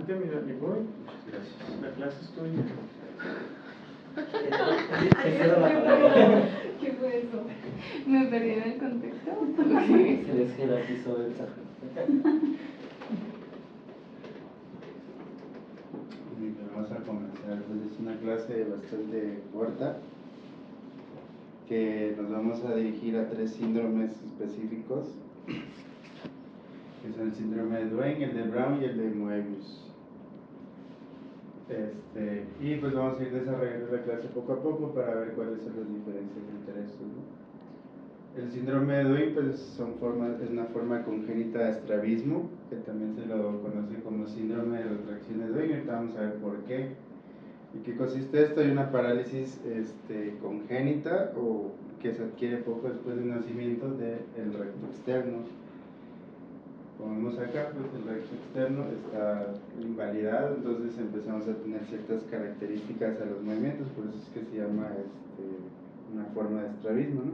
Adelante, mira, y voy. Muchas gracias. La clase es tuya. ¿Qué fue eso? ¿Me perdí en el contexto? Se les jerarquizó el sargento. Vamos a comenzar, pues es una clase bastante corta que nos vamos a dirigir a 3 síndromes específicos, que son el síndrome de Duane, el de Brown y el de Moebius. Y pues vamos a ir desarrollando la clase poco a poco para ver cuáles son las diferencias entre estos, ¿no? El síndrome de Duane pues es una forma congénita de estrabismo, que también se lo conoce como síndrome de retracción de Duane. Ahorita vamos a ver por qué. ¿En qué consiste esto? Hay una parálisis congénita o que se adquiere poco después del nacimiento del recto externo. Como vemos acá, pues el recto externo está invalidado, entonces empezamos a tener ciertas características a los movimientos, por eso es que se llama una forma de estrabismo, ¿no?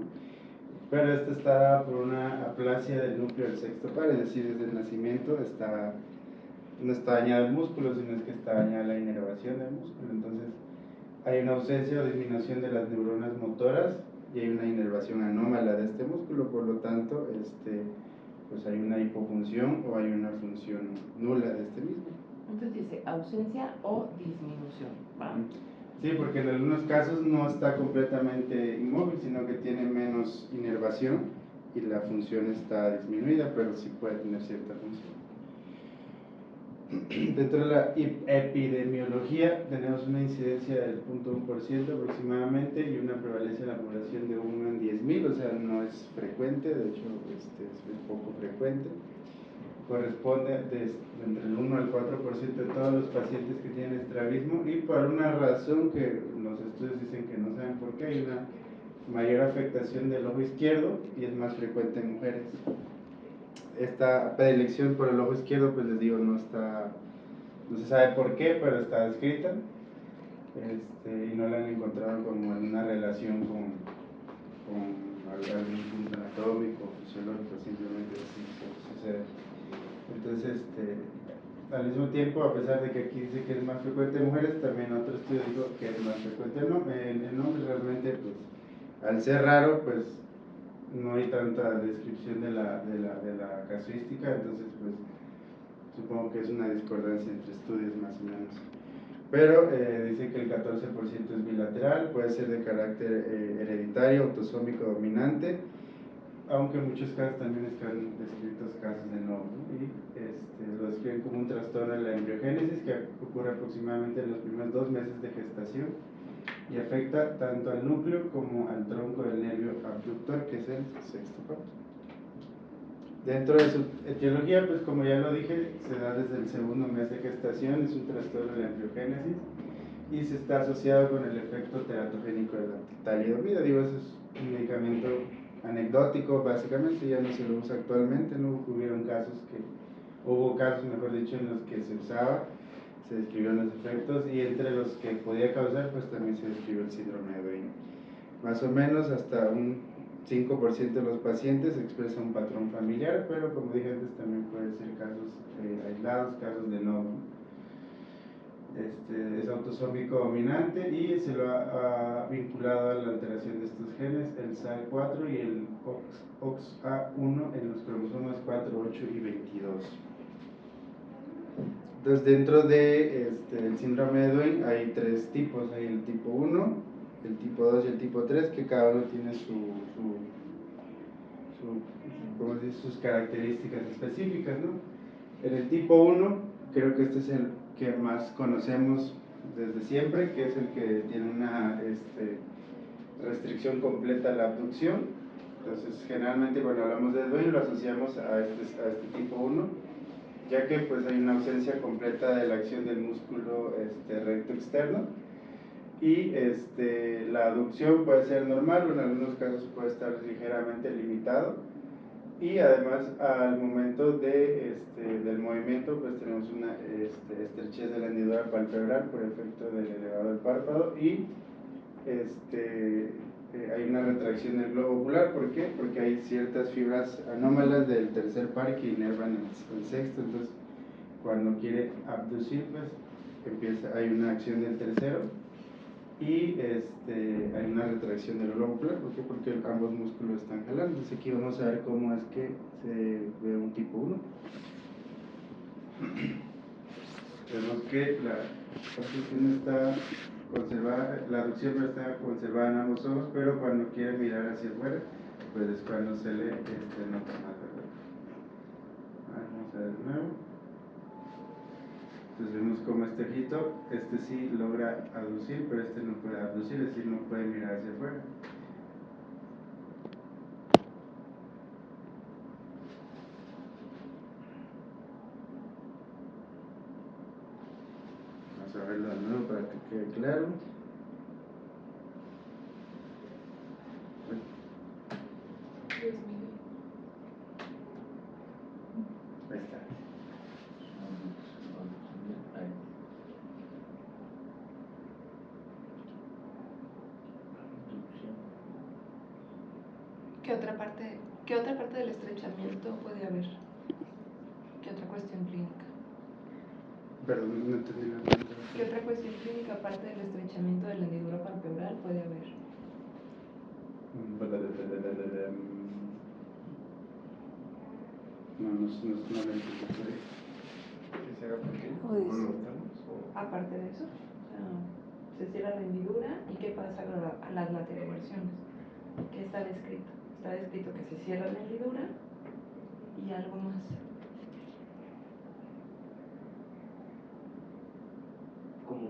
Pero esta está dada por una aplasia del núcleo del sexto par, es decir, desde el nacimiento no está dañado el músculo, sino es que está dañada la inervación del músculo. Entonces hay una ausencia o disminución de las neuronas motoras y hay una inervación anómala de este músculo, por lo tanto pues hay una hipofunción o hay una función nula de este mismo. Entonces dice ausencia o disminución, ¿va? Sí, porque en algunos casos no está completamente inmóvil, sino que tiene menos inervación y la función está disminuida, pero sí puede tener cierta función. Dentro de la epidemiología tenemos una incidencia del 0.1% aproximadamente y una prevalencia en la población de 1 en 10.000, o sea, no es frecuente, de hecho es poco frecuente. Corresponde entre el 1 al 4% de todos los pacientes que tienen estrabismo, y por una razón que los estudios dicen que no saben por qué, hay una mayor afectación del ojo izquierdo y es más frecuente en mujeres. Esta predilección por el ojo izquierdo, pues les digo, no se sabe por qué, pero está descrita, y no la han encontrado como en una relación con algún punto anatómico, fisiológico, simplemente así sucede. Entonces, al mismo tiempo, a pesar de que aquí dice que es más frecuente en mujeres, también otro estudio dijo que es más frecuente en hombres. Realmente, pues, al ser raro, pues no hay tanta descripción de la casuística, entonces pues supongo que es una discordancia entre estudios más o menos. Pero dice que el 14% es bilateral, puede ser de carácter hereditario, autosómico dominante, aunque en muchos casos también están descritos casos de no, y lo describen como un trastorno de la embriogénesis que ocurre aproximadamente en los primeros 2 meses de gestación y afecta tanto al núcleo como al tronco del nervio abductor, que es el sexto par. Dentro de su etiología, pues como ya lo dije, se da desde el segundo mes de gestación, es un trastorno de la embriogénesis y se está asociado con el efecto teratogénico de la talidomida. Digo, eso es un medicamento anecdótico, básicamente, ya no se lo usa actualmente, no hubo casos, mejor dicho, en los que se usaba, se describieron los efectos y entre los que podía causar, pues también se describió el síndrome de Duane. Más o menos hasta un 5% de los pacientes expresa un patrón familiar, pero como dije antes, también puede ser casos aislados, casos de no. Es autosómico dominante y se lo ha vinculado a la alteración de estos genes, el SAE4 y el OXA1 en los cromosomas 4, 8 y 22. Entonces, dentro de el síndrome de Duane hay 3 tipos, hay el tipo 1, el tipo 2 y el tipo 3, que cada uno tiene sus características específicas, ¿no? En el tipo 1, creo que este es el que más conocemos desde siempre, que es el que tiene una restricción completa a la abducción. Entonces, generalmente cuando hablamos de Duane lo asociamos a este tipo 1, ya que pues hay una ausencia completa de la acción del músculo recto externo y la abducción puede ser normal o en algunos casos puede estar ligeramente limitado, y además al momento del movimiento pues tenemos una estrechez de la hendidura palpebral por efecto del elevado del párpado y hay una retracción del globo ocular. ¿Por qué? Porque hay ciertas fibras anómalas del tercer par que inervan el sexto, entonces Cuando quiere abducir, pues hay una acción del tercero y hay una retracción del globo ocular. ¿Por qué? Porque ambos músculos están jalando. Entonces aquí vamos a ver cómo es que se ve un tipo 1. Vemos que la abducción está conservada, la abducción está conservada en ambos ojos, pero cuando quiere mirar hacia afuera, pues es cuando se le nota más, ¿verdad? Vamos a ver de nuevo. Entonces vemos como este ojito, sí logra abducir, pero no puede abducir, es decir, no puede mirar hacia afuera. Vamos a verlo de nuevo para que quede claro. Dios mío. Ahí está. Ahí. ¿Qué otra parte del estrechamiento puede haber? ¿Qué otra cuestión clínica? Perdón, no entendí la pregunta. ¿Qué otra cuestión clínica aparte del estrechamiento de la hendidura palpebral puede haber? No lo entiendo. ¿Que se haga pequeño? Pues, ¿O lo notamos? aparte de eso, se cierra la hendidura y ¿qué pasa a las lateroversiones? ¿Qué está descrito? Está descrito que se cierra la hendidura y algo más. ¿Cómo?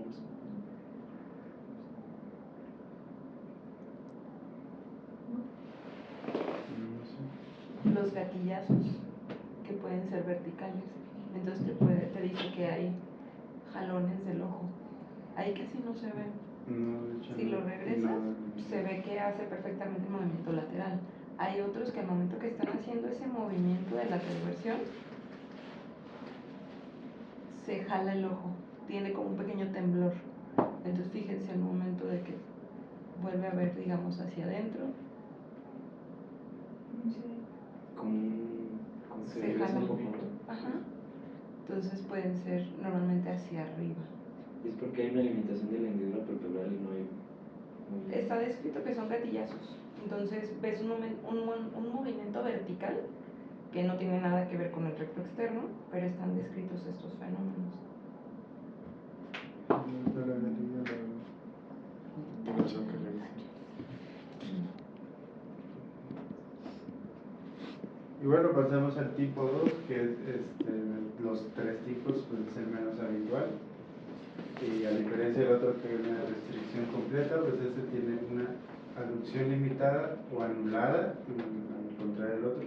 No sé. Los gatillazos que pueden ser verticales. Entonces te dice que hay jalones del ojo. Ahí casi no se ven. No, de hecho, Si no. lo regresas, No. se ve que hace perfectamente el movimiento lateral. Hay otros que al momento que están haciendo ese movimiento de lateralversión, se jala el ojo, tiene como un pequeño temblor. Entonces fíjense al momento de que vuelve a ver, digamos, hacia adentro, Como se regresa jala un un poquito. poquito. Ajá. Entonces pueden ser normalmente hacia arriba. Es porque hay una limitación de la hendidura palpebral y no hay. Está descrito que son gatillazos. Entonces ves un movimiento vertical que no tiene nada que ver con el recto externo, pero están descritos estos fenómenos. Y bueno, pasamos al tipo 2, que es los tres tipos, pues es el menos habitual. Y a diferencia del otro, que es una restricción completa, pues este tiene una abducción limitada o anulada, al contrario del otro,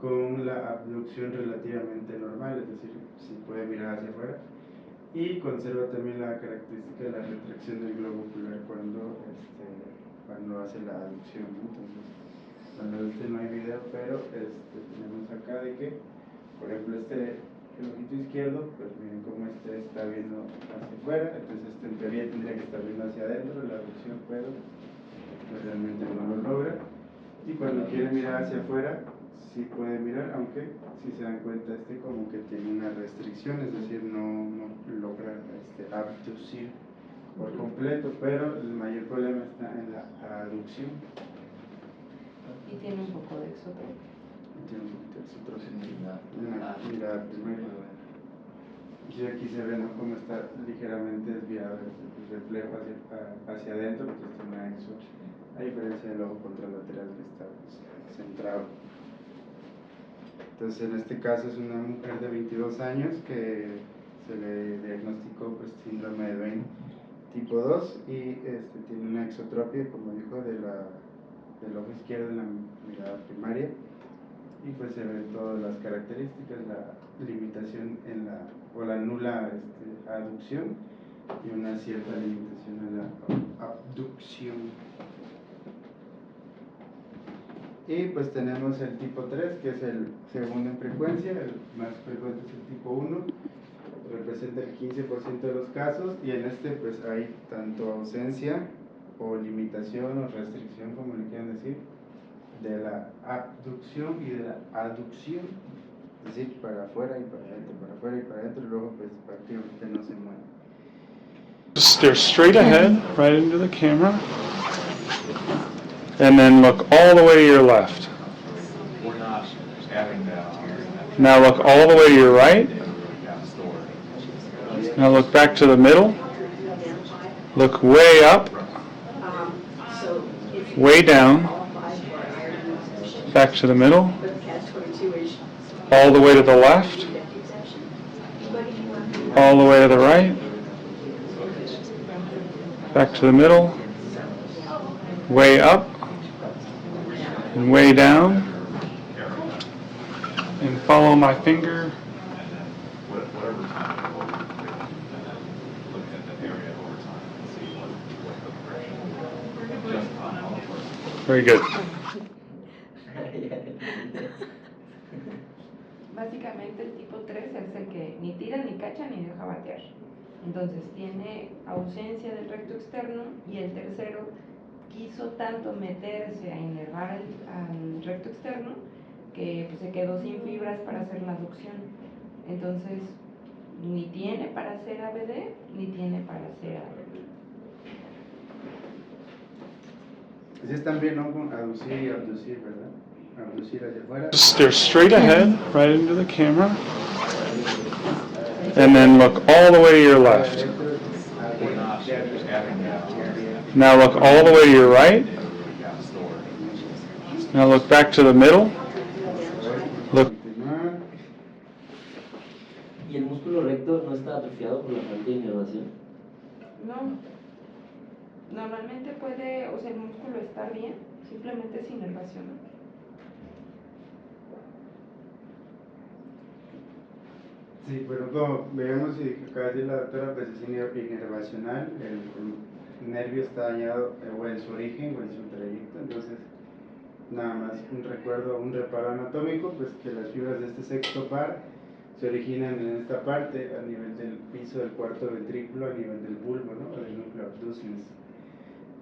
con la abducción relativamente normal, es decir, si puede mirar hacia afuera. Y conserva también la característica de la retracción del globo ocular cuando hace la abducción, ¿no? Entonces, bueno, no hay video, pero tenemos acá de que, por ejemplo, el ojito izquierdo, pues miren cómo está viendo hacia afuera, entonces en teoría tendría que estar viendo hacia adentro la abducción, pero pues, realmente no lo logra. Y cuando quiere mirar hacia afuera, sí puede mirar, aunque si se dan cuenta como que tiene una restricción, es decir, no logra abducir por completo, pero el mayor problema está en la aducción. Y tiene un poco de exotropia. Tiene un poquito de exotropia en la mirada primaria. Y aquí se ve, ¿no?, cómo está ligeramente desviado el reflejo hacia adentro, porque está en exo, a diferencia del ojo contralateral que está centrado. Entonces, en este caso es una mujer de 22 años que se le diagnosticó síndrome de Duane tipo 2 y tiene una exotropia, como dijo, del ojo izquierdo en la mirada primaria, y pues se ven todas las características, la limitación o la nula aducción y una cierta limitación en la abducción. Y pues tenemos el tipo 3, que es el segundo en frecuencia, el más frecuente es el tipo 1, representa el 15% de los casos, y en este pues hay tanto ausencia o limitación o restricción, como le quieran decir, de la abducción y de la aducción. Es decir, para afuera y para adentro, para afuera y para adentro, y luego pues prácticamente no se mueve. Stare straight ahead, right into the camera, and then look all the way to your left. We're not adding that on. Now look all the way to your right. Down store. Now look back to the middle. Look way up, way down, back to the middle, all the way to the left, all the way to the right, back to the middle, way up, and way down, and follow my finger. Whatever time you look at the area over time and see what the progression just on all of us. Very good. Básicamente el tipo 3 es el que ni tira, ni cacha, ni deja batear. Entonces tiene ausencia del recto externo, y el tercero quiso tanto meterse a inervar al recto externo que pues, se quedó sin fibras para hacer la aducción. Entonces ni tiene para hacer ABD, ni tiene para hacer ABD. Así es también, ¿no? Con aducir y abducir, ¿verdad? Abducir hacia afuera. Stare straight ahead, right into the camera, and then look all the way to your left. We're not adding that on. Now look all the way to your right. Down store. Now look back to the middle. Look. Continuar. ¿Y el músculo recto no está atrofiado por la falta de inervación? No, normalmente puede, o sea, el músculo está bien, simplemente es inervación, ¿no? Sí, pero como veamos y acaba de decir la doctora, pues es inervacional, el nervio está dañado o en su origen o en su trayecto, entonces nada más un recuerdo, un reparo anatómico, pues que las fibras de este sexto par se originan en esta parte, a nivel del piso del cuarto ventrículo, a nivel del bulbo, ¿no? O del núcleo abducens.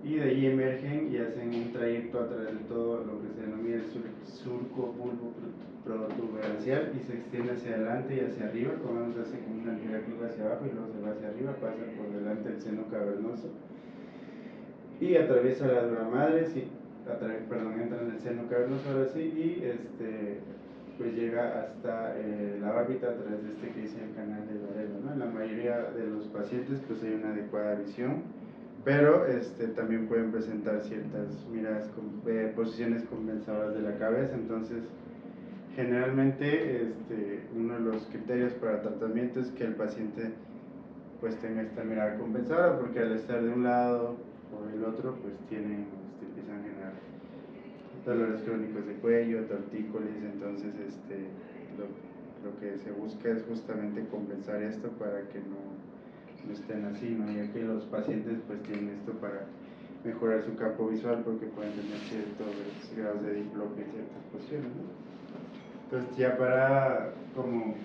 Y de ahí emergen y hacen un trayecto a través de todo lo que se denomina el surco bulbo protuberancial y se extiende hacia adelante y hacia arriba, como vemos, hace como una ligera curva hacia abajo y luego se va hacia arriba, pasa por delante del seno cavernoso y atraviesa la dura madre, sí, entra en el seno cavernoso ahora sí, y pues llega hasta la órbita a través de que dice el canal de Varela, ¿no? En la mayoría de los pacientes pues hay una adecuada visión, pero también pueden presentar ciertas miradas posiciones compensadoras de la cabeza. Entonces generalmente uno de los criterios para tratamiento es que el paciente pues tenga esta mirada compensadora, porque al estar de un lado o del otro pues empiezan a generar dolores crónicos de cuello, tortícolis. Entonces lo que se busca es justamente compensar esto para que no estén así, ¿no? Ya que los pacientes pues tienen esto para mejorar su campo visual, porque pueden tener ciertos grados de diplopia en ciertas posiciones, ¿no? Entonces ya para como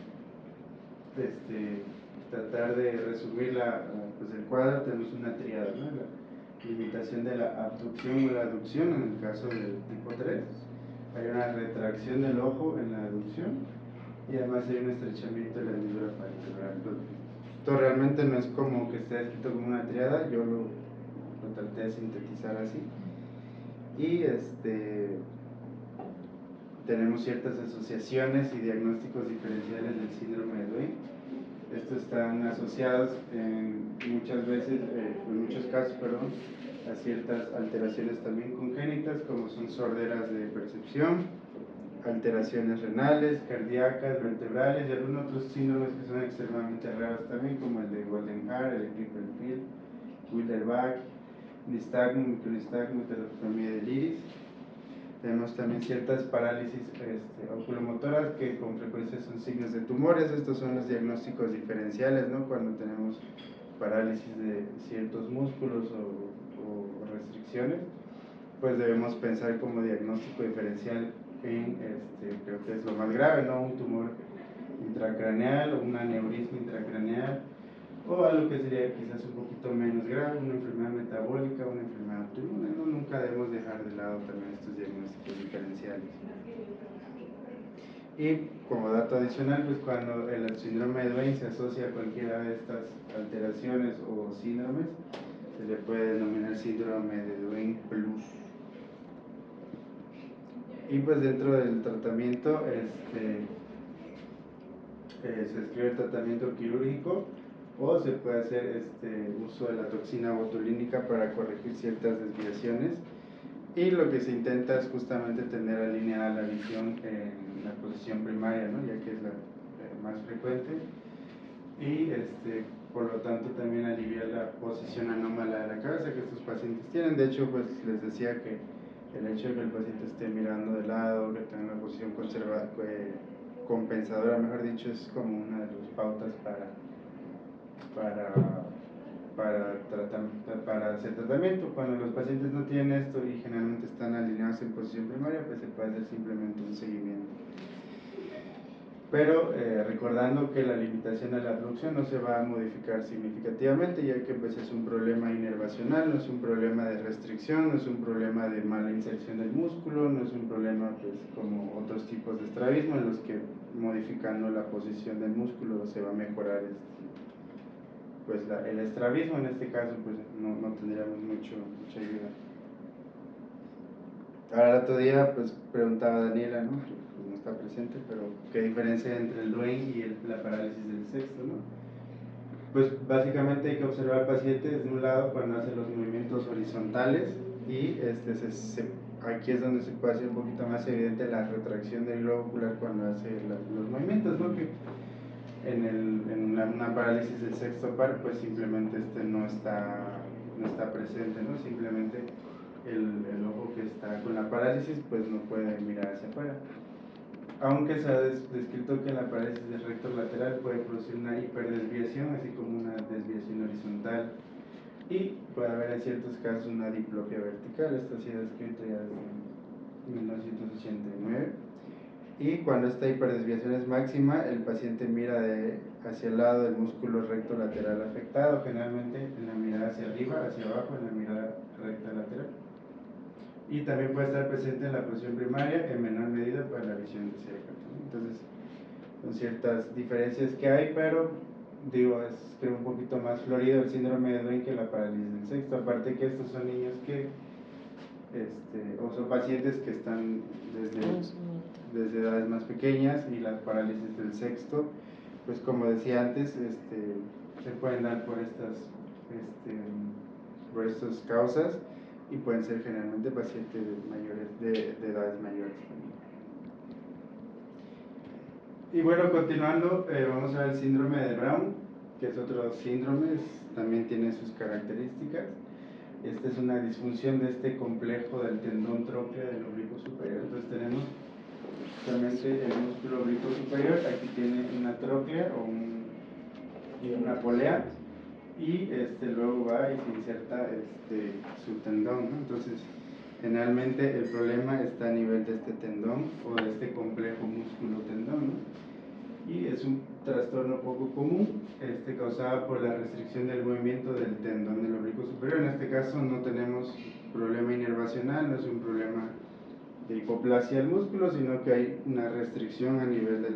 tratar de resumir pues el cuadro, tenemos una tríada, ¿no? La limitación de la abducción o la aducción en el caso del tipo 3, hay una retracción del ojo en la aducción y además hay un estrechamiento de la hendidura parietral. Esto realmente no es como que esté escrito como una triada, yo lo traté de sintetizar así. Y tenemos ciertas asociaciones y diagnósticos diferenciales del síndrome de Duane. Estos están asociados muchos casos, a ciertas alteraciones también congénitas, como son sorderas de percepción, alteraciones renales, cardíacas, vertebrales y algunos otros síndromes que son extremadamente raros también, como el de Goldenhar, el Klippel-Feil, Wilderbach, nistagmo, micronistagmo, heterocromía del iris. Tenemos también ciertas parálisis oculomotoras que con frecuencia son signos de tumores. Estos son los diagnósticos diferenciales, ¿no? Cuando tenemos parálisis de ciertos músculos o restricciones, pues debemos pensar como diagnóstico diferencial en, creo que es lo más grave, ¿no? Un tumor intracraneal o un aneurisma intracraneal, o algo que sería quizás un poquito menos grave, una enfermedad metabólica, una enfermedad autoinmune, ¿no? Nunca debemos dejar de lado también estos diagnósticos diferenciales. Y como dato adicional, pues cuando el síndrome de Duane se asocia a cualquiera de estas alteraciones o síndromes, se le puede denominar síndrome de Duane plus. Y pues dentro del tratamiento se escribe el tratamiento quirúrgico, o se puede hacer uso de la toxina botulínica para corregir ciertas desviaciones, y lo que se intenta es justamente tener alineada la visión en la posición primaria, ¿no? Ya que es la más frecuente, y por lo tanto también aliviar la posición anómala de la cabeza que estos pacientes tienen. De hecho, pues les decía que el hecho de que el paciente esté mirando de lado, que tenga una posición compensadora, mejor dicho, es como una de las pautas para hacer tratamiento. Cuando los pacientes no tienen esto y generalmente están alineados en posición primaria, pues se puede hacer simplemente un seguimiento. Pero recordando que la limitación de la abducción no se va a modificar significativamente, ya que pues es un problema inervacional, no es un problema de restricción, no es un problema de mala inserción del músculo, no es un problema pues como otros tipos de estrabismo en los que modificando la posición del músculo se va a mejorar pues el estrabismo. En este caso pues no tendríamos mucha ayuda. Ahora el otro día pues preguntaba Daniela, ¿no? No está presente, pero ¿qué diferencia hay entre el Duane y la parálisis del sexto, ¿no? Pues básicamente hay que observar al paciente desde un lado cuando hace los movimientos horizontales, y aquí es donde se puede hacer un poquito más evidente la retracción del globo ocular cuando hace los movimientos, ¿no? Que en una parálisis del sexto par pues simplemente no está presente, ¿no? Simplemente el ojo que está con la parálisis pues no puede mirar hacia afuera, aunque se ha descrito que la parálisis del recto lateral puede producir una hiperdesviación, así como una desviación horizontal, y puede haber en ciertos casos una diplopia vertical. Esto ha sido descrito ya desde 1989, y cuando esta hiperdesviación es máxima, el paciente mira hacia el lado del músculo recto lateral afectado, generalmente en la mirada hacia arriba, hacia abajo, en la mirada recta lateral. Y también puede estar presente en la posición primaria en menor medida para la visión de cerca. Entonces, son ciertas diferencias que hay, pero digo, creo un poquito más florido el síndrome de Duane que la parálisis del sexto. Aparte que estos son niños o son pacientes que están desde edades más pequeñas, y la parálisis del sexto, pues como decía antes, se pueden dar por estas causas, y pueden ser generalmente pacientes de edades mayores. Y bueno, continuando, vamos a ver el síndrome de Brown, que es otro síndrome, también tiene sus características. Esta es una disfunción de este complejo del tendón tróclea del oblicuo superior. Entonces tenemos justamente el músculo oblicuo superior, aquí tiene una tróclea y una polea, y luego va y se inserta su tendón, ¿no? Entonces generalmente el problema está a nivel de este tendón o de este complejo músculo-tendón, ¿no? Y es un trastorno poco común, causado por la restricción del movimiento del tendón del oblicuo superior. En este caso no tenemos problema inervacional, no es un problema de hipoplasia del músculo, sino que hay una restricción a nivel de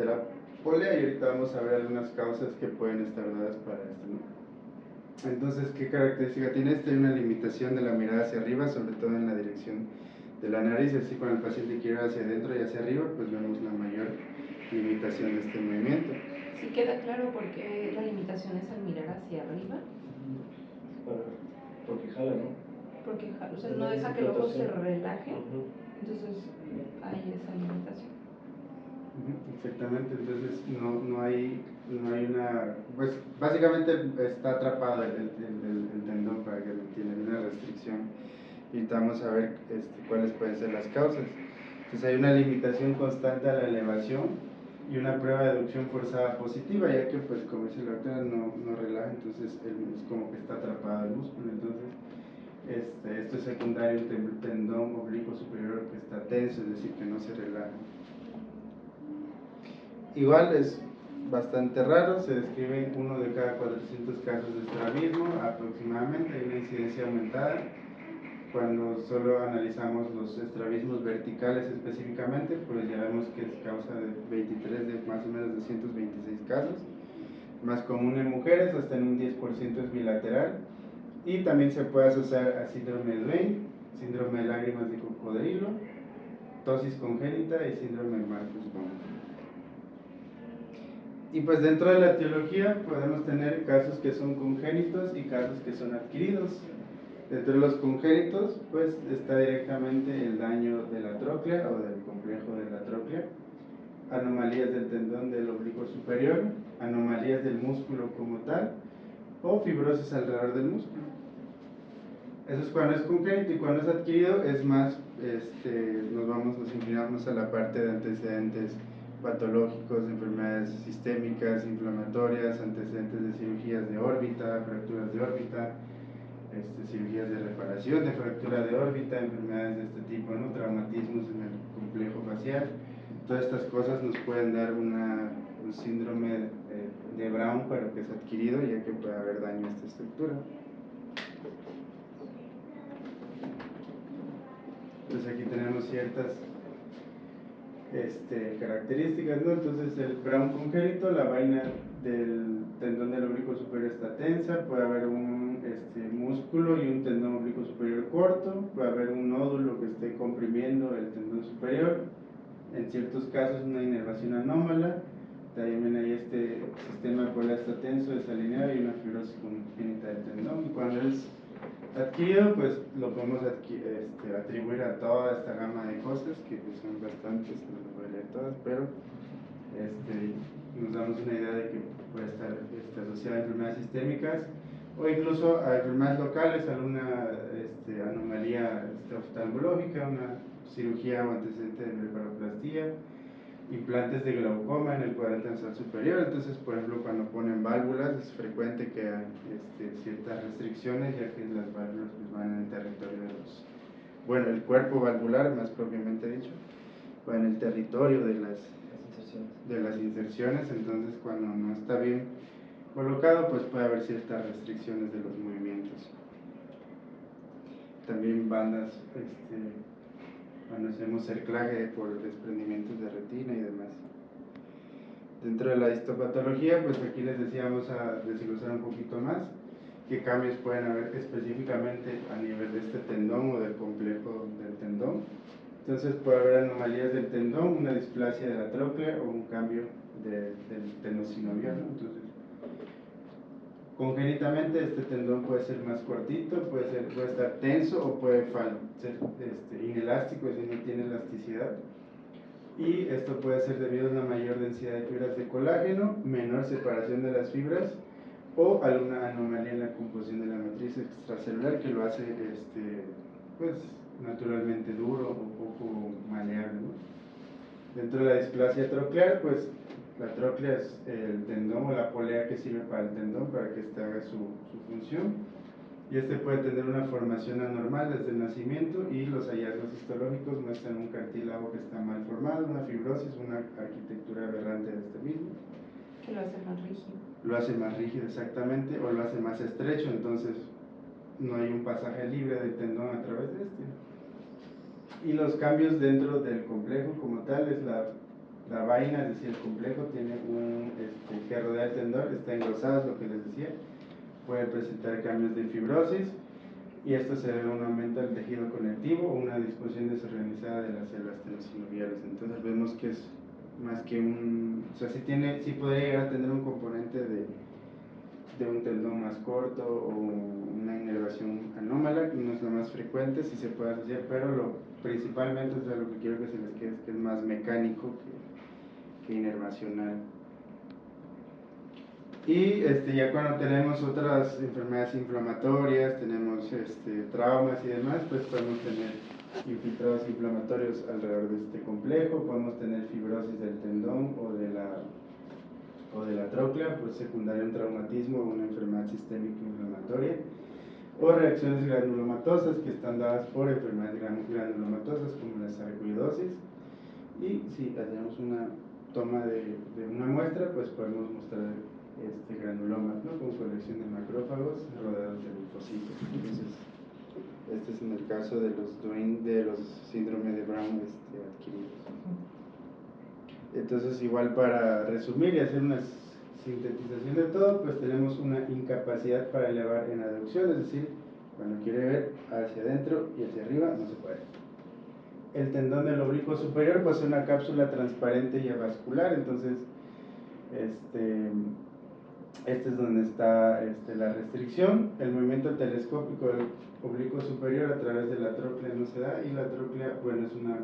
la polea, y ahorita vamos a ver algunas causas que pueden estar dadas para esto, ¿no? Entonces, ¿qué característica tiene Hay una limitación de la mirada hacia arriba, sobre todo en la dirección de la nariz. Así cuando el paciente quiere ir hacia adentro y hacia arriba, pues vemos la mayor limitación de este movimiento. Sí queda claro por qué la limitación es al mirar hacia arriba. Porque jala, ¿no? Porque o sea, no deja que el ojo se relaje, entonces hay esa limitación. Exactamente, entonces no hay una, pues básicamente está atrapado el tendón, para que lo entiendan, una restricción, y vamos a ver cuáles pueden ser las causas. Entonces hay una limitación constante a la elevación y una prueba de aducción forzada positiva, ya que pues como dice la doctora no relaja, entonces es como que está atrapado el músculo. Entonces esto es secundario, un tendón oblicuo superior que está tenso, es decir, que no se relaja. Igual es bastante raro, se describe 1 de cada 400 casos de estrabismo aproximadamente, hay una incidencia aumentada, Cuando solo analizamos los estrabismos verticales específicamente, pues ya vemos que es causa de 23 de más o menos 226 casos, más común en mujeres, hasta en un 10% es bilateral, y también se puede asociar a síndrome de Duane, síndrome de lágrimas de cocodrilo, ptosis congénita y síndrome de Marfus-Bohm. Y pues dentro de la etiología podemos tener casos que son congénitos y casos que son adquiridos. Dentro de los congénitos, pues está directamente el daño de la tróclea o del complejo de la tróclea, anomalías del tendón del oblicuo superior, anomalías del músculo como tal, o fibrosis alrededor del músculo. Eso es cuando es congénito, y cuando es adquirido es más, nos inclinamos a la parte de antecedentes patológicos, enfermedades sistémicas, inflamatorias, antecedentes de cirugías de órbita, fracturas de órbita, cirugías de reparación de fractura de órbita, enfermedades de este tipo, ¿no? Traumatismos en el complejo facial. Todas estas cosas nos pueden dar un síndrome de Brown, pero que es adquirido, ya que puede haber daño a esta estructura. Entonces aquí tenemos ciertas características, ¿no? Entonces el Brown congénito, la vaina del tendón del oblicuo superior está tensa, puede haber un músculo y un tendón oblicuo superior corto, puede haber un nódulo que esté comprimiendo el tendón superior, en ciertos casos una inervación anómala, también hay este sistema polar está tenso, desalineado y una fibrosis congénita del tendón. Y cuando es adquirido, pues lo podemos atribuir a toda esta gama de cosas, que pues, son bastantes, no las voy a leer todas, pero nos damos una idea de que puede estar asociada a enfermedades sistémicas o incluso a enfermedades locales, alguna anomalía oftalmológica, una cirugía o antecedente de blefaroplastía, implantes de glaucoma en el cuadrante nasal superior. Entonces, por ejemplo, cuando ponen válvulas es frecuente que haya ciertas restricciones, ya que las válvulas pues, van en el territorio de los, bueno, el cuerpo valvular más propiamente dicho, va en el territorio de las inserciones, entonces cuando no está bien colocado pues puede haber ciertas restricciones de los movimientos. También bandas, cuando hacemos cerclaje por desprendimientos de retina y demás. Dentro de la histopatología, pues aquí les decíamos a desglosar un poquito más qué cambios pueden haber específicamente a nivel de este tendón o del complejo del tendón. Entonces puede haber anomalías del tendón, una displasia de la tróclea o un cambio del tendón sinovial, ¿no? Entonces, congénitamente este tendón puede ser más cortito, puede estar tenso o puede ser inelástico, es decir, no tiene elasticidad. Y esto puede ser debido a una mayor densidad de fibras de colágeno, menor separación de las fibras o alguna anomalía en la composición de la matriz extracelular que lo hace pues, naturalmente duro o poco maleable, ¿no? Dentro de la displasia troclear, pues la tróclea es el tendón o la polea que sirve para el tendón para que haga su función, y puede tener una formación anormal desde el nacimiento, y los hallazgos histológicos muestran un cartílago que está mal formado, una fibrosis, una arquitectura aberrante de este mismo. Que lo hace más rígido. Lo hace más rígido, exactamente, o lo hace más estrecho, entonces no hay un pasaje libre del tendón a través de Y los cambios dentro del complejo como tal es la vaina, es decir, el complejo tiene que rodea el tendón, está engrosado, es lo que les decía, puede presentar cambios de fibrosis, y esto se debe a un aumento del tejido conectivo o una disposición desorganizada de las células tenosinoviales. Entonces vemos que es más que o sea, sí podría llegar a tener un componente de un tendón más corto o una inervación anómala, no es lo más frecuente, sí se puede asociar, pero principalmente, o sea, lo que quiero que se les quede es que es más mecánico que inervacional. Y ya cuando tenemos otras enfermedades inflamatorias, tenemos traumas y demás, pues podemos tener infiltrados inflamatorios alrededor de este complejo, podemos tener fibrosis del tendón o de la tróclea, pues secundaria a un traumatismo o una enfermedad sistémica inflamatoria, o reacciones granulomatosas que están dadas por enfermedades granulomatosas como la sarcoidosis. Y si hacemos una toma de una muestra, pues podemos mostrar granulomas, ¿no? Con colección de macrófagos rodeados de linfocitos. Entonces, este es en el caso de los de los síndromes de Brown adquiridos. Entonces, igual para resumir y hacer una sintetización de todo, pues tenemos una incapacidad para elevar en aducción, es decir, cuando quiere ver hacia adentro y hacia arriba no se puede. El tendón del oblicuo superior posee una cápsula transparente y avascular, entonces este es donde está la restricción. El movimiento telescópico del oblicuo superior a través de la tróclea no se da, y la tróclea, bueno, es una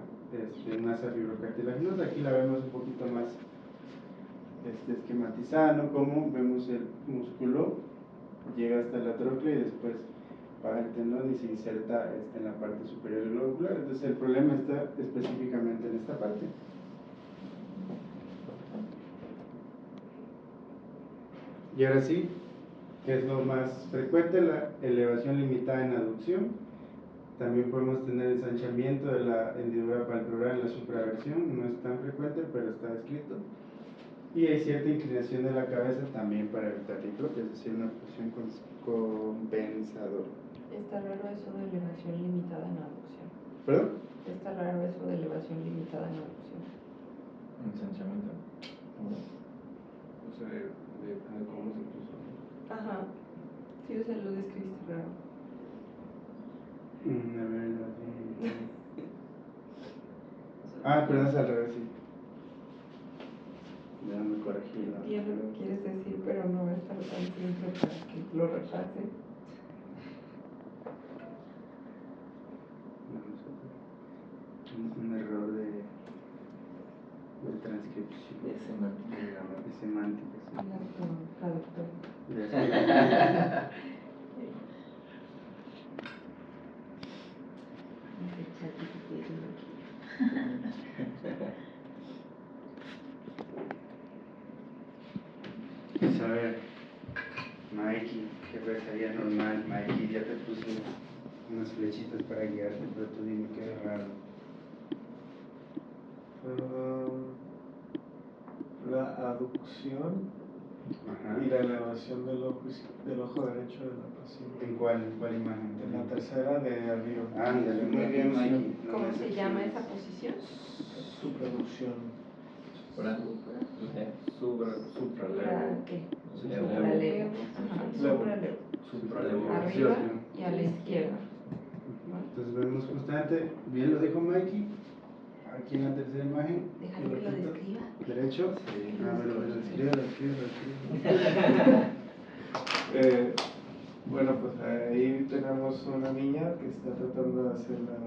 masa fibrocartilaginosa. Aquí la vemos un poquito más esquematizada, ¿no? Como vemos el músculo llega hasta la tróclea y después baja el tendón y se inserta en la parte superior del globo ocular. Entonces el problema está específicamente en esta parte. Y ahora sí, ¿qué es lo más frecuente? La elevación limitada en aducción. También podemos tener ensanchamiento de la hendidura palpebral en la supraversión, no es tan frecuente, pero está descrito. Y hay cierta inclinación de la cabeza también para evitar diplopia, es decir, una posición compensadora. Está raro eso de elevación limitada en aducción. ¿Perdón? Está raro eso de elevación limitada en aducción. Ensanchamiento. O sea, de cómo se puso. Ajá. Sí, o sea, lo describiste raro. A ver, perdón, es al revés, sí. Déjame corregirlo. Entiendo lo que quieres decir, pero no va a estar tan simple para que lo repase. Un error de transcripción. De semántica. De semántica, sí. Traductor. Pues a ver, Mikey, que sería normal, Mikey, ya te puse unas flechitas para guiarte, pero tú dime qué es raro. La aducción Ajá. y la elevación del ojo derecho de la paciente. ¿En cuál imagen? En la tercera de arriba. Ándale, muy bien, Mikey. ¿Cómo se llama esa posición? Supraducción. Supralevo. ¿Qué? Levo. Supralevo. Ajá, supralevo. Supralevo. Arriba y a la izquierda. Entonces vemos justamente, bien lo dijo Mikey, aquí en la tercera imagen. Déjame que lo describa. Derecho. Sí. A ver, lo escribo. Bueno, pues ahí tenemos una niña que está tratando de hacer la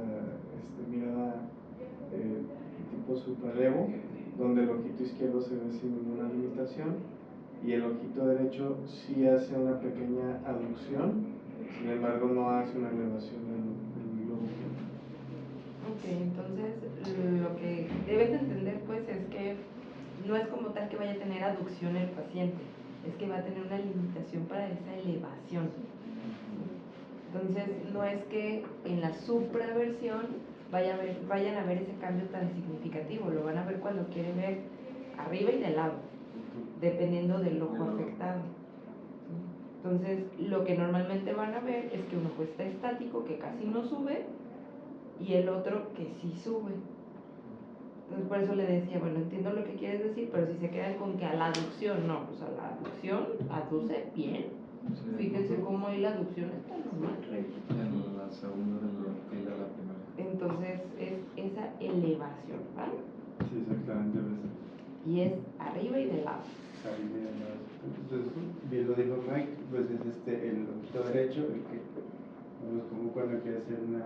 mirada tipo supralevo, donde el ojito izquierdo se ve sin ninguna limitación y el ojito derecho sí hace una pequeña aducción, sin embargo no hace una elevación del globo ocular. Ok, entonces lo que debes de entender pues es que no es como tal que vaya a tener aducción el paciente, es que va a tener una limitación para esa elevación. Entonces no es que en la supraversión vayan a ver ese cambio tan significativo, lo van a ver cuando quieren ver arriba y de lado, dependiendo del ojo afectado. Entonces lo que normalmente van a ver es que un ojo está estático, que casi no sube, y el otro que sí sube. Entonces por eso le decía, bueno, entiendo lo que quieres decir, pero si se quedan con que a la aducción, no, pues a la aducción aduce bien. Fíjense cómo ahí la aducción está normal, recta. En la segunda de la primera. Entonces es esa elevación, ¿vale? Sí, exactamente. Y es arriba y de lado. Entonces, bien lo dijo Mike, pues es el ojito derecho, el que vemos como cuando quiere hacer una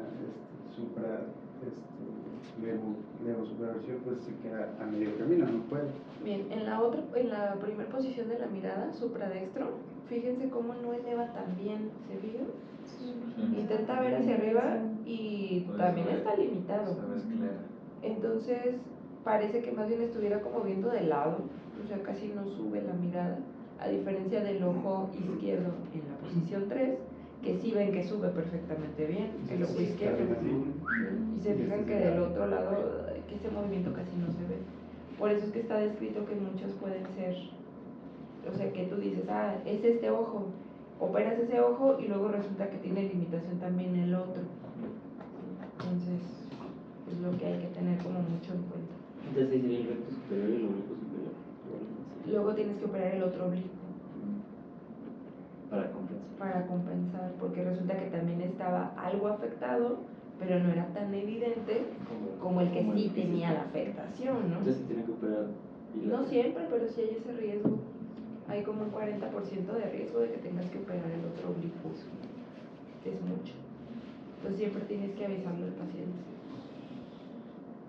levo supraversión, pues se queda a medio camino, no puede. Bien, en la primera posición de la mirada, supradextro, fíjense cómo no eleva tan bien, ¿se fijan? Intenta ver hacia arriba y Pues también se ve- está limitado. Se ve esclera. Entonces parece que más bien estuviera como viendo de lado, o sea, casi no sube la mirada, a diferencia del ojo izquierdo en la posición 3, que sí ven que sube perfectamente bien, el ojo izquierdo. Y se fijan que del otro lado, que ese movimiento casi no se ve. Por eso es que está descrito que muchos pueden ser, o sea, que tú dices, es este ojo, operas ese ojo y luego resulta que tiene limitación también el otro. Entonces, es lo que hay que tener como mucho en cuenta. Entonces ahí sería el recto superior y el oblicuo superior. o algo así. Luego tienes que operar el otro oblicuo Para compensar. para compensar, porque resulta que también estaba algo afectado, pero no era tan evidente como el que sí tenía la afectación, ¿no? Entonces se tiene que operar. No siempre, pero sí hay ese riesgo. Hay como un 40% de riesgo de que tengas que operar el otro oblicuo. Es mucho. Entonces siempre tienes que avisarlo al paciente.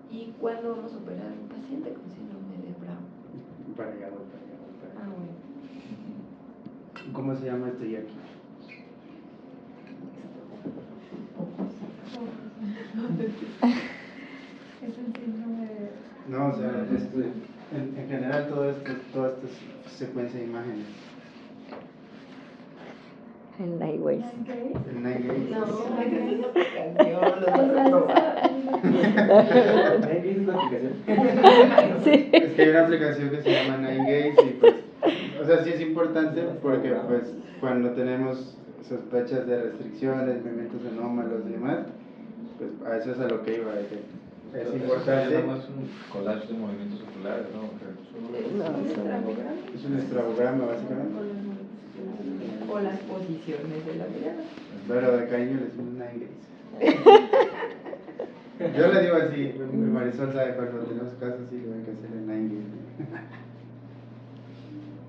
¿Y cuándo vamos a operar a un paciente con síndrome de Brown? Variado. Ah, bueno. ¿Cómo se llama este Jackie? Es el síndrome de... No, o sea, en general toda esta secuencia de imágenes. El Nightways. El Nine Gates. No, esa es una aplicación, los vas a probar. ¿Qué es la aplicación? Sí. Es que hay una aplicación que se llama Nine Gates y pues, o sea, sí es importante porque pues cuando tenemos sospechas de restricciones, movimientos anómalos y demás, pues a eso es a lo que iba, de que es importante. Nada más un collage de movimientos oculares, ¿no? No, ¿Un eso no. estrabograma? Es un estrabograma básicamente. O las posiciones de la mirada. Pero de cariño le decimos Nine Gates. Yo le digo así, Marisol sabe cuando tenemos casos así, hay que hacer el Nine Gates.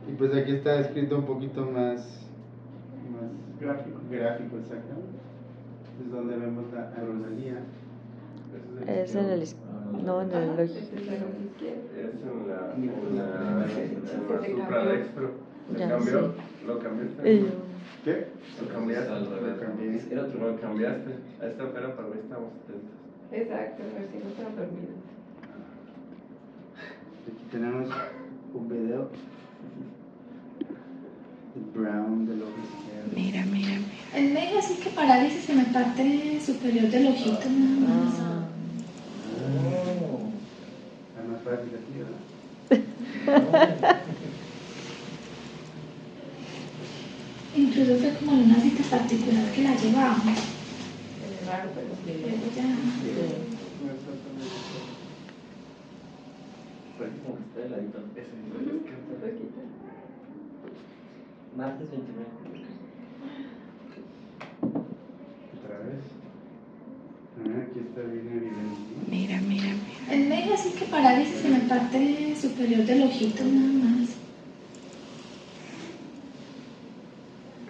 Y pues aquí está escrito un poquito más gráfico, exactamente. Es donde vemos la anomalía. Es en el... No, en el... Esta es la otra izquierda. Es en el supralextro. ¿Se Ya, cambió? sí. ¿Lo cambiaste? Y yo... ¿Qué? ¿Lo cambiaste? Al revés. Lo cambié. Era otro. Lo cambiaste. A esta opera para hoy estamos atentos. Exacto, a ver si no están dormidos. Aquí tenemos un video. El Brown del ojo izquierdo. Mira. En medio así que parálisis en la parte superior del ojito nada más. Está más fácil aquí, ¿verdad? Incluso fue como en una cita particular que la llevamos. Es raro, pero sí. Luego ya. No exactamente. Parece como que está de ladito. Se lo quita. Martes 29 de julio. Otra vez. Aquí está bien evidente. Mira. En medio así que parálisis en la parte superior del ojito nada más.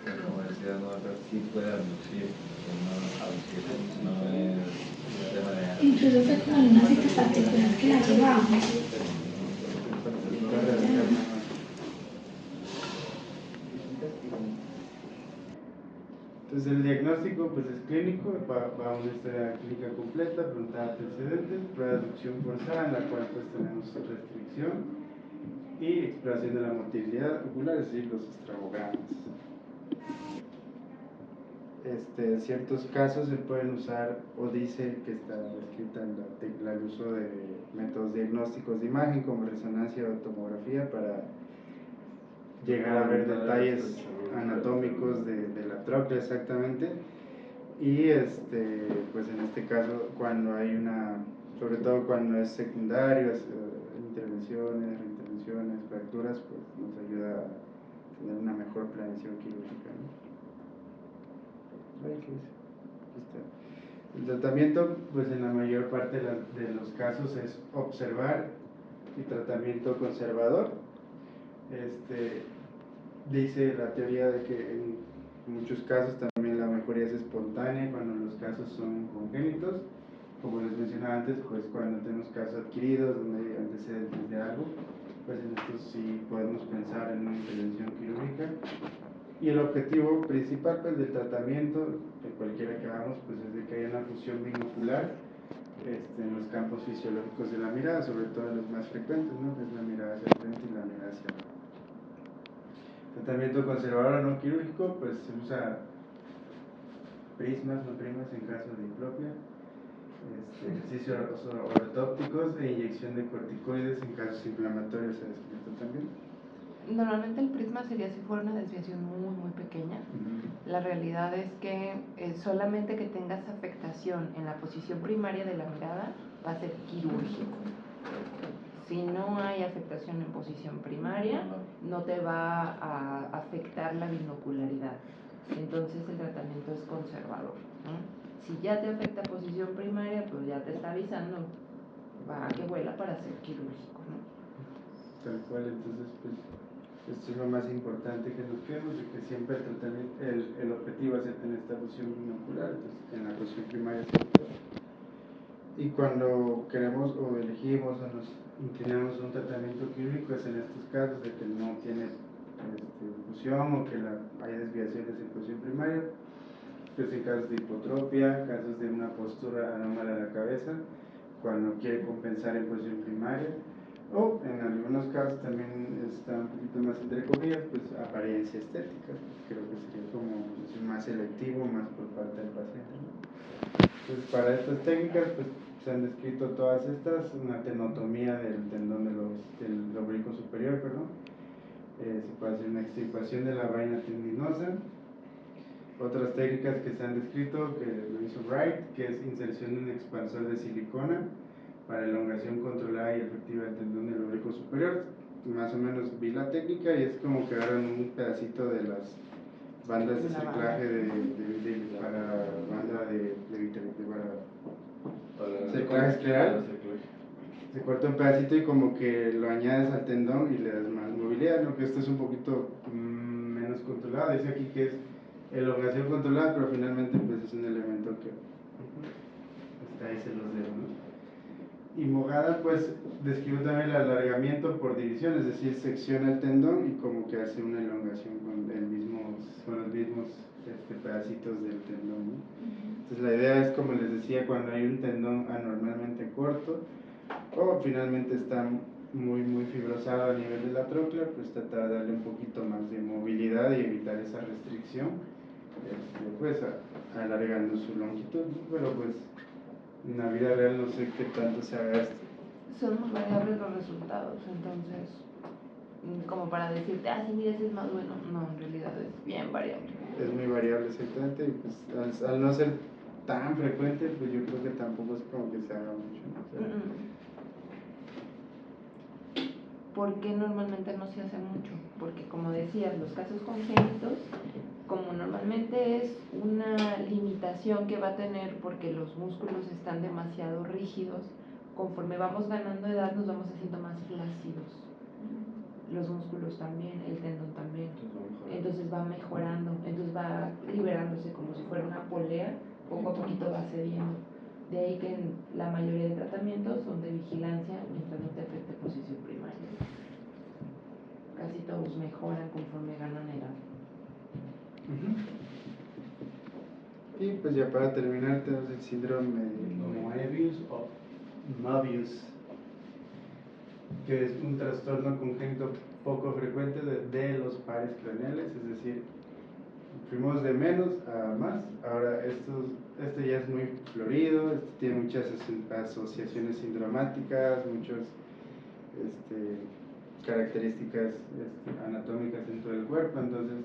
Como decía, no, pero sí puede abducir, pero no abducir, no es de manera. Incluso fue como en una cita particular que la llevamos. Entonces el diagnóstico pues es clínico, va a una historia clínica completa, preguntada antecedentes, prueba de aducción forzada en la cual pues tenemos restricción y exploración de la motilidad ocular, es decir, los estrabogramas. En ciertos casos se pueden usar, o dice que está escrita el uso de métodos diagnósticos de imagen como resonancia o tomografía para llegar a ver detalles anatómicos de la tróclea exactamente. Y pues en este caso cuando hay sobre todo cuando es secundario, intervenciones, reintervenciones, fracturas, pues nos ayuda a tener una mejor planeación quirúrgica, ¿no? Ay, ¿qué es? Aquí está. El tratamiento, pues en la mayor parte de los casos es observar y tratamiento conservador. Dice la teoría de que en muchos casos también la mejoría es espontánea cuando los casos son congénitos. Como les mencionaba antes, pues cuando tenemos casos adquiridos donde hay antecedentes de algo, pues en estos sí podemos pensar en una intervención quirúrgica. Y el objetivo principal pues, del tratamiento, de cualquiera que hagamos, pues es de que haya una fusión binocular en los campos fisiológicos de la mirada, sobre todo en los más frecuentes, ¿no? Que es la mirada hacia el frente y la mirada hacia abajo. Tratamiento conservador no quirúrgico, pues se usa prismas, no primas en caso de diplopia, ejercicios ortópticos e inyección de corticoides en casos inflamatorios, se ha descrito también. Normalmente el prisma sería si fuera una desviación muy, muy pequeña. La realidad es que solamente que tengas afectación en la posición primaria de la mirada va a ser quirúrgico. Si no hay afectación en posición primaria, no te va a afectar la binocularidad. Entonces el tratamiento es conservador, ¿no? Si ya te afecta posición primaria, pues ya te está avisando, va a que vuela para ser quirúrgico, ¿no? Tal cual, entonces pues esto es lo más importante que nos quedemos, de que siempre el tratamiento, el objetivo es tener esta fusión binocular, entonces en la fusión primaria siempre. Y cuando queremos o elegimos o nos inclinamos a un tratamiento quirúrgico es en estos casos de que no tiene fusión o que hay desviaciones en fusión primaria, pues en casos de hipotropia, casos de una postura anómala de la cabeza, cuando quiere compensar en posición primaria, o en algunos casos también está un poquito más entre comillas, pues apariencia estética, creo que sería como más selectivo, más por parte del paciente, ¿no? Entonces para estas técnicas pues se han descrito todas estas, una tenotomía del tendón del oblicuo superior, perdón, se puede hacer una extirpación de la vaina tendinosa. Otras técnicas que se han descrito, que lo hizo Wright, que es inserción de un expansor de silicona para elongación controlada y efectiva del tendón del oblicuo superior. Más o menos vi la técnica y es como que agarran un pedacito de las bandas de cerclaje para banda de cerclaje escleral. Se corta un pedacito y como que lo añades al tendón y le das más movilidad, ¿no? Que esto es un poquito menos controlado. Dice aquí que es elongación controlada, pero finalmente pues es un elemento que hasta ahí se los dejo, ¿no? Y Mogada pues describe también el alargamiento por división, es decir, secciona el tendón y como que hace una elongación con los mismos pedacitos del tendón, ¿no? Entonces la idea es, como les decía, cuando hay un tendón anormalmente corto o finalmente está muy fibrosado a nivel de la tróclea, pues tratar de darle un poquito más de movilidad y evitar esa restricción, pues alargando su longitud, ¿no? Pero pues en la vida real no sé qué tanto se haga esto. Son muy variables los resultados, entonces, como para decirte, sí, mira, ese es más bueno, no, en realidad es bien variable. Es muy variable, exactamente, y pues al no ser tan frecuente, pues yo creo que tampoco es como que se haga mucho, ¿no? O sea, ¿por qué normalmente no se hace mucho? Porque como decías, los casos congénitos, como normalmente es una limitación que va a tener porque los músculos están demasiado rígidos, conforme vamos ganando edad nos vamos haciendo más flácidos. Los músculos también, el tendón también. Entonces va mejorando, entonces va liberándose como si fuera una polea, poco a poquito va cediendo. De ahí que la mayoría de tratamientos son de vigilancia mientras no te afecte posición primaria. Casi todos mejoran conforme ganan edad. Y pues ya para terminar tenemos el síndrome de Moebius o Mobius, que es un trastorno congénito poco frecuente de los pares craneales, es decir, fuimos de menos a más. Ahora este ya es muy florido, tiene muchas asociaciones sindromáticas, muchas características anatómicas dentro del cuerpo, entonces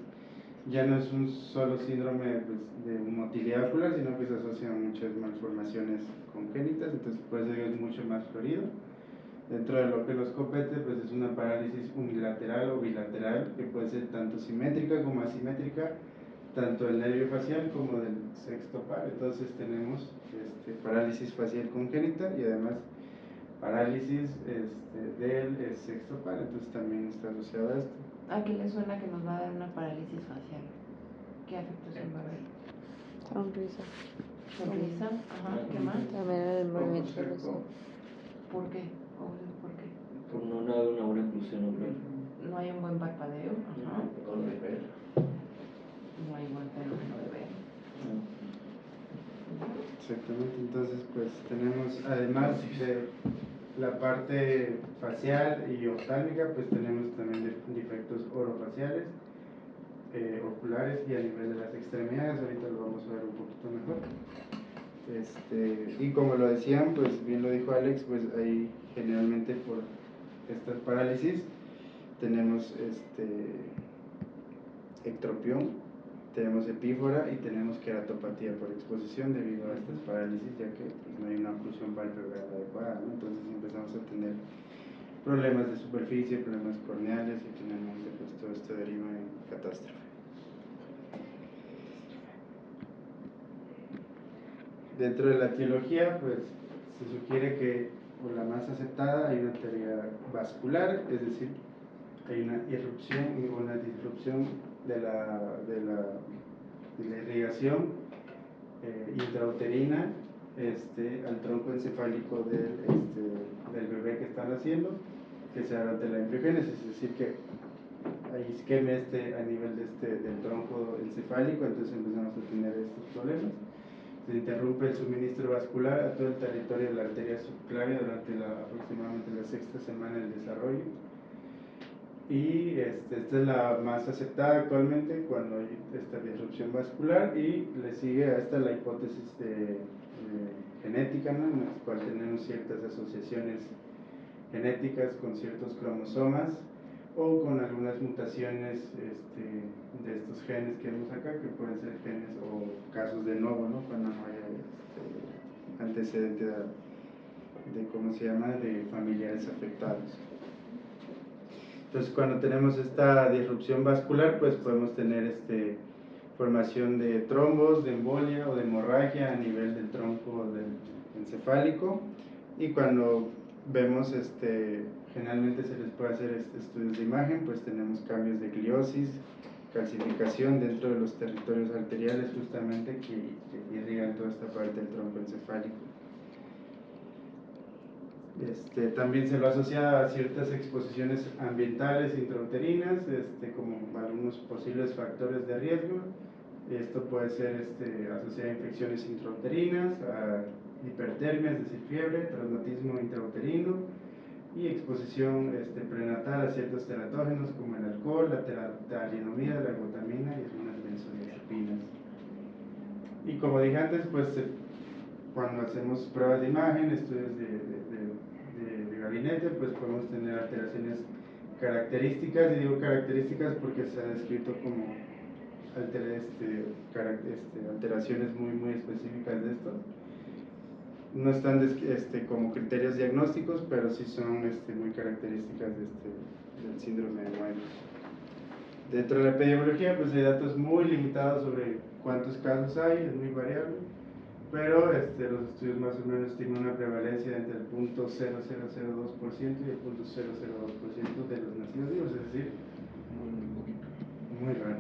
ya no es un solo síndrome pues, de motilidad ocular, sino que se asocia a muchas malformaciones congénitas, entonces por eso es mucho más florido. Dentro de lo que nos compete, pues es una parálisis unilateral o bilateral, que puede ser tanto simétrica como asimétrica, tanto del nervio facial como del sexto par. Entonces tenemos parálisis facial congénita y además parálisis del sexto par, entonces también está asociado a esto. ¿A qué le suena que nos va a dar una parálisis facial? ¿Qué afectación va a haber? Sonrisa. ¿Sonrisa? Ajá, ¿qué más? También el movimiento de los ojos. ¿Por qué? ¿Por qué? Por no haber una buena inclusión ocular. No hay un buen parpadeo. Ajá. O de ver. No hay buen fenómeno de ver. Exactamente, entonces pues tenemos, además de la parte facial y oftálmica, pues tenemos también defectos orofaciales, oculares y a nivel de las extremidades. Ahorita lo vamos a ver un poquito mejor. Y como lo decían, pues bien lo dijo Alex, pues ahí generalmente por estas parálisis tenemos ectropión, tenemos epífora y tenemos queratopatía por exposición debido a estas parálisis, ya que pues, no hay una oclusión palpebral adecuada, ¿no? Entonces empezamos a tener problemas de superficie, problemas corneales y finalmente pues todo esto deriva en catástrofe. Dentro de la etiología, pues se sugiere que por la más aceptada hay una teoría vascular, es decir, hay una irrupción o una disrupción de la irrigación intrauterina al tronco encefálico del bebé que están haciendo, que se da durante la embriogénesis, es decir, que hay isquemia a nivel del tronco encefálico, entonces empezamos a tener estos problemas. Se interrumpe el suministro vascular a todo el territorio de la arteria subclavia durante aproximadamente la 6ª semana del desarrollo. Y esta es la más aceptada actualmente cuando hay esta disrupción vascular, y le sigue a esta la hipótesis genética, ¿no? En la cual tenemos ciertas asociaciones genéticas con ciertos cromosomas o con algunas mutaciones de estos genes que vemos acá, que pueden ser genes o casos de novo, ¿no? Cuando no haya antecedente de familiares afectados. Entonces, cuando tenemos esta disrupción vascular, pues podemos tener formación de trombos, de embolia o de hemorragia a nivel del tronco encefálico, y cuando vemos, generalmente se les puede hacer estudios de imagen, pues tenemos cambios de gliosis, calcificación dentro de los territorios arteriales justamente que irrigan toda esta parte del tronco encefálico. También se lo asocia a ciertas exposiciones ambientales intrauterinas, como algunos posibles factores de riesgo. Esto puede ser asociado a infecciones intrauterinas, a hipertermia, es decir, fiebre, traumatismo intrauterino y exposición prenatal a ciertos teratógenos como el alcohol, la talidomida, la glutamina y algunas benzodiazepinas. Y como dije antes, pues cuando hacemos pruebas de imagen, estudios de gabinete, pues podemos tener alteraciones características, y digo características porque se ha descrito como alteraciones muy específicas de esto. No están como criterios diagnósticos, pero sí son muy características del síndrome de Moebius. Dentro de la epidemiología, pues hay datos muy limitados sobre cuántos casos hay, es muy variable, pero los estudios más o menos tienen una prevalencia entre el 0.0002% y el 0.002% de los nacidos vivos, es decir, muy raro.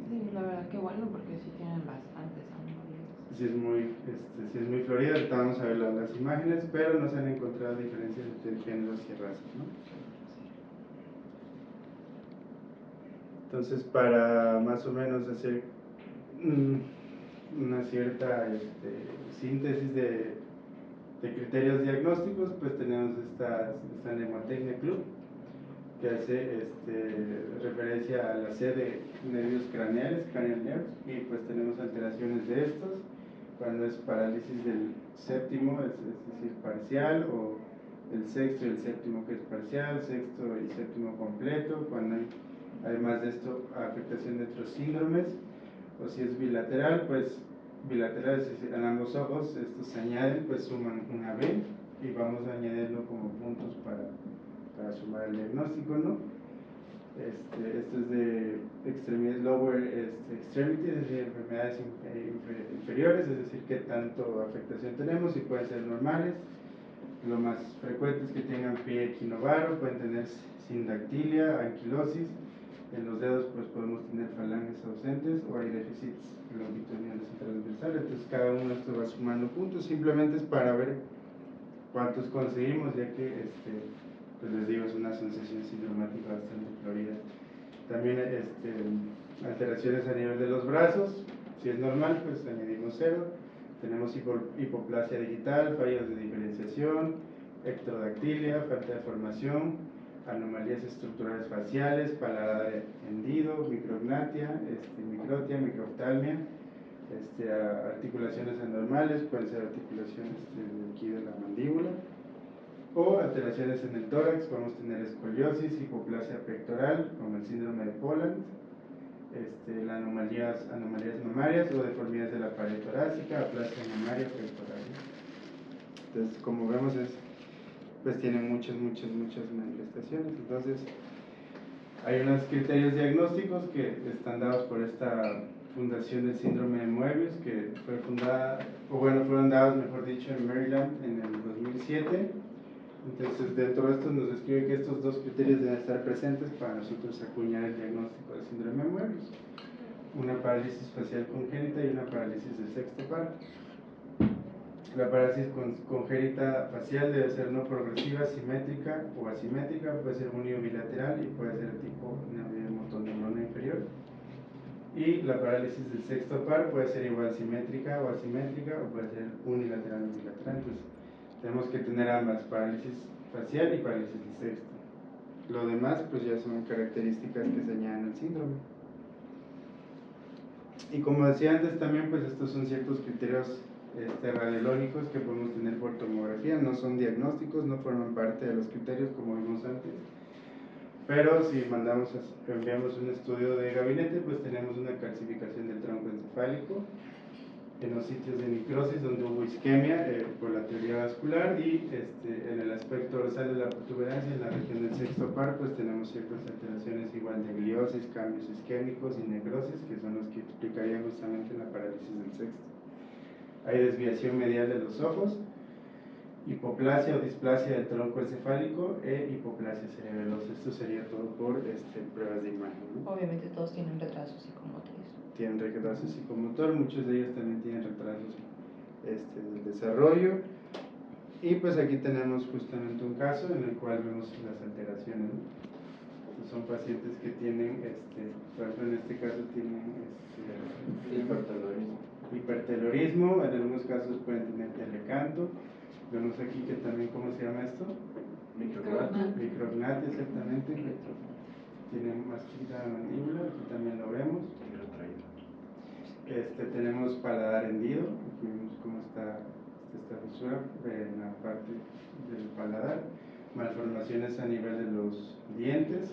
Sí, la verdad que bueno, porque sí tienen bastantes anomalias. Sí es muy florida, ahorita vamos a ver las imágenes, pero no se han encontrado diferencias entre géneros y razas, ¿no? Entonces, para más o menos hacer una cierta síntesis de criterios diagnósticos, pues tenemos esta Mnemotecnia Club, que hace referencia a la sed de nervios craneales, cranial nerves, y pues tenemos alteraciones de estos, cuando es parálisis del séptimo, es decir, parcial, o el sexto y el séptimo que es parcial, sexto y séptimo completo, cuando hay, además de esto, afectación de otros síndromes, o si es bilateral, pues bilateral, es decir, en ambos ojos, estos se añaden, pues suman una B, y vamos añadiendo como puntos para sumar el diagnóstico, ¿no? Esto es de extremidades lower extremity, es decir, enfermedades inferiores, es decir, qué tanto afectación tenemos, y pueden ser normales. Lo más frecuente es que tengan pie equinovaro, pueden tener sindactilia, anquilosis. En los dedos pues podemos tener falanges ausentes o hay déficits longitudinales y transversales. Entonces cada uno de estos va sumando puntos, simplemente es para ver cuántos conseguimos, ya que pues les digo, es una asociación sindromática bastante florida. También alteraciones a nivel de los brazos, si es normal pues añadimos 0. Tenemos hipoplasia digital, fallos de diferenciación, ectrodactilia, falta de formación, anomalías estructurales faciales, paladar hendido, micrognatia, microtia, microftalmia, articulaciones anormales, pueden ser articulaciones de aquí de la mandíbula, O alteraciones en el tórax, podemos tener escoliosis, hipoplasia pectoral, como el síndrome de Poland, las anomalías mamarias o deformidades de la pared torácica, aplasia mamaria pectoral. Entonces, como vemos, pues tiene muchas manifestaciones. Entonces, hay unos criterios diagnósticos que están dados por esta fundación del síndrome de Moebius, que fueron dados, mejor dicho, en Maryland en el 2007. Entonces, dentro de esto nos describe que estos dos criterios deben estar presentes para nosotros acuñar el diagnóstico del síndrome de Moebius: una parálisis facial congénita y una parálisis del sexto par. La parálisis congénita facial debe ser no progresiva, simétrica o asimétrica, puede ser unibilateral y puede ser tipo motoneurona inferior. Y la parálisis del sexto par puede ser igual simétrica o asimétrica, o puede ser unilateral o bilateral. Entonces, tenemos que tener ambas, parálisis facial y parálisis del sexto. Lo demás, pues ya son características que se añaden al síndrome. Y como decía antes también, pues estos son ciertos criterios radiológicos que podemos tener por tomografía, no son diagnósticos, no forman parte de los criterios como vimos antes. Pero si enviamos un estudio de gabinete, pues tenemos una calcificación del tronco encefálico en los sitios de necrosis donde hubo isquemia por la teoría vascular, y en el aspecto dorsal de la protuberancia, en la región del sexto par, pues tenemos ciertas alteraciones igual de gliosis, cambios isquémicos y necrosis, que son los que explicarían justamente la parálisis del sexto. Hay desviación medial de los ojos, hipoplasia o displasia del tronco encefálico e hipoplasia cerebelosa. Esto sería todo por pruebas de imagen, ¿no? Obviamente todos tienen retraso psicomotriz. Tienen retraso psicomotor, muchos de ellos también tienen retrasos del desarrollo. Y pues aquí tenemos justamente un caso en el cual vemos las alteraciones, ¿no? Estos son pacientes que tienen, por ejemplo en este caso tienen hipertelorismo, en algunos casos pueden tener telecanto. Vemos aquí que también, ¿cómo se llama esto? Micrognatia, exactamente. Tiene más chiquita la mandíbula, aquí también lo vemos. Tenemos paladar hendido, aquí vemos cómo está esta fisura en la parte del paladar. Malformaciones a nivel de los dientes.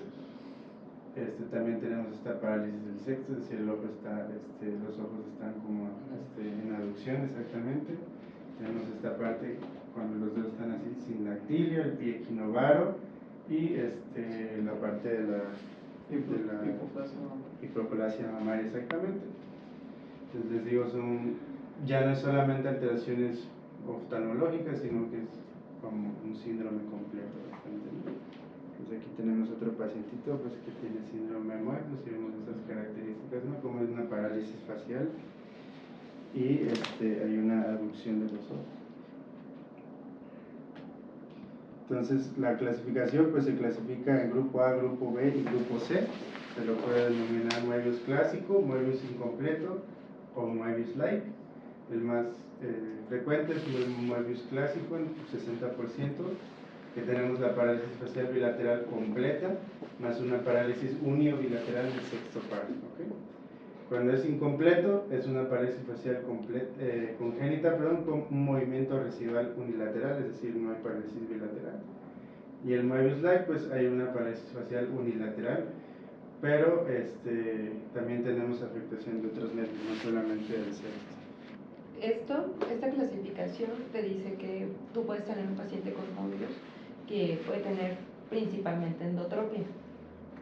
También tenemos esta parálisis del sexto, es decir, el ojo está, los ojos están como en aducción, exactamente. Tenemos esta parte cuando los dedos están así sin dactilio, el pie equinovaro, y la parte de la hipoplasia mamaria, exactamente. Entonces les digo, ya no es solamente alteraciones oftalmológicas, sino que es como un síndrome completo bastante, ¿no? Entonces aquí tenemos otro pacientito pues, que tiene síndrome de Moebius, y vemos esas características, ¿no? Como es una parálisis facial y hay una abducción de los ojos. Entonces la clasificación pues se clasifica en grupo A, grupo B y grupo C. Se lo puede denominar Moebius clásico, Moebius incompleto o Moebius like. El más frecuente es el Moebius clásico, en 60%, que tenemos la parálisis facial bilateral completa más una parálisis unio bilateral del sexto par, ¿okay? Cuando es incompleto, es una parálisis facial congénita, con un movimiento residual unilateral, es decir, no hay parálisis bilateral. Y el Moebius like, pues hay una parálisis facial unilateral, pero también tenemos afectación de otros nervios, no solamente del sexto. Esta clasificación te dice que tú puedes tener un paciente con Moebius que puede tener principalmente endotropia,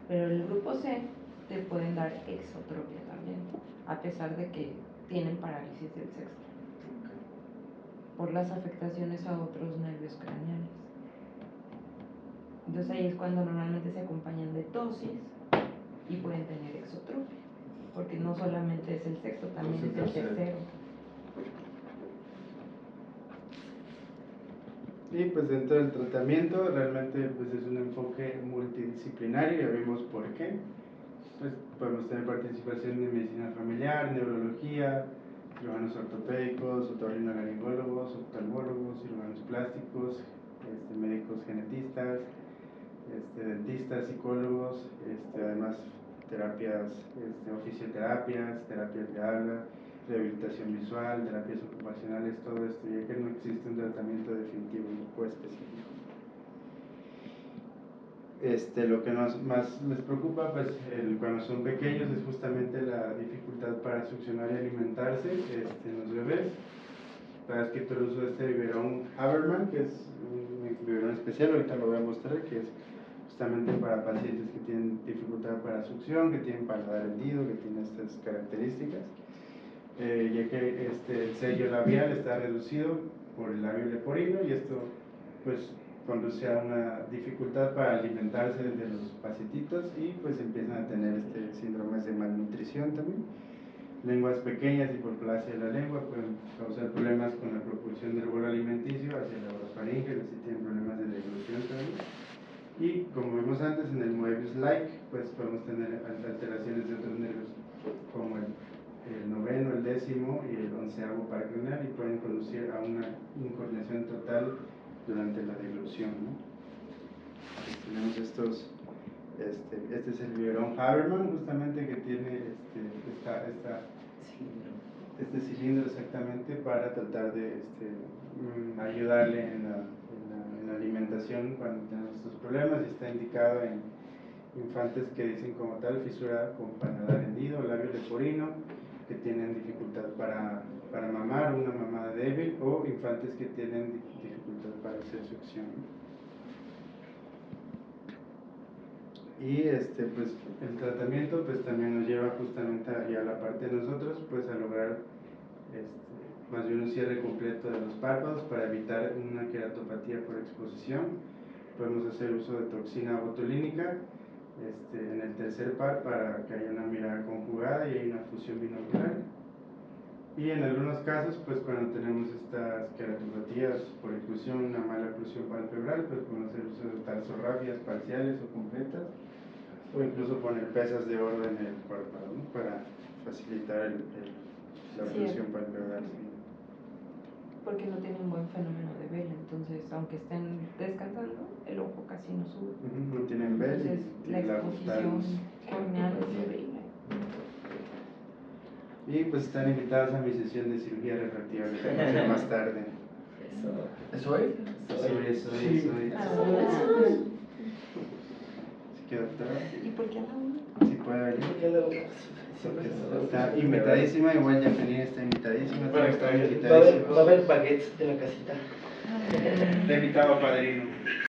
pero el grupo C te pueden dar exotropia también, a pesar de que tienen parálisis del sexto, por las afectaciones a otros nervios craneales. Entonces ahí es cuando normalmente se acompañan de tosis y pueden tener exotropia, porque no solamente es el sexto, también es el tercero. Y pues dentro del tratamiento realmente pues es un enfoque multidisciplinario, ya vimos por qué. Pues podemos tener participación de medicina familiar, neurología, cirujanos ortopédicos, otorrinolaringólogos, oftalmólogos, cirujanos plásticos, médicos genetistas, dentistas, psicólogos, además terapias, fisioterapias, terapias de habla, rehabilitación visual, terapias ocupacionales, todo esto, ya que no existe un tratamiento definitivo o específico. lo que más les preocupa pues, cuando son pequeños es justamente la dificultad para succionar y alimentarse en los bebés. Está escrito el uso de este biberón Haberman, que es un biberón especial, ahorita lo voy a mostrar, que es justamente para pacientes que tienen dificultad para succión, que tienen paladar hendido, que tienen estas características, ya que el sello labial está reducido por el labio leporino y esto pues conduce a una dificultad para alimentarse de los pacientitos y pues empiezan a tener síndromes de malnutrición también. Lenguas pequeñas, hiperplasia de la lengua pueden causar problemas con la propulsión del bolo alimenticio hacia la orofaringe, si tienen problemas de deglución también. Y como vimos antes en el Moebius-like, pues podemos tener alteraciones de otros nervios como el noveno, el décimo y el 11º paracraneal y pueden conducir a una incoordinación total durante la deglución, ¿no? Tenemos estos, este es el biberón Haberman justamente que tiene este cilindro exactamente para tratar de ayudarle en la alimentación cuando tenemos estos problemas y está indicado en infantes que dicen como tal fisura con paladar hendido, labio leporino, que tienen dificultad para mamar, una mamada débil, o infantes que tienen dificultad para hacer succión. Y pues el tratamiento pues también nos lleva justamente a la parte de nosotros pues a lograr más bien un cierre completo de los párpados para evitar una queratopatía por exposición. Podemos hacer uso de toxina botulínica en el tercer par para que haya una mirada conjugada y haya una fusión binocular. Y en algunos casos, pues cuando tenemos estas queratopatías por oclusión, una mala oclusión palpebral, pues podemos hacer uso de tarsorrafias parciales o completas, o incluso poner pesas de oro en el párpado, ¿no? Para facilitar la oclusión palpebral. ¿Sí? Porque no tienen buen fenómeno de vela, entonces aunque estén descansando, el ojo casi no sube. No tienen vela. Entonces la exposición corneal es horrible. Y pues están invitados a mi sesión de cirugía refractiva que vamos a hacer más tarde. ¿Es hoy? Soy. ¿Sí, doctora? ¿Y por qué a la una? Sí puede venir. Está invitadísima, igual Jacqueline está invitadísima. Bueno, está bien. Va a haber baguettes de la casita. Te invitado padrino.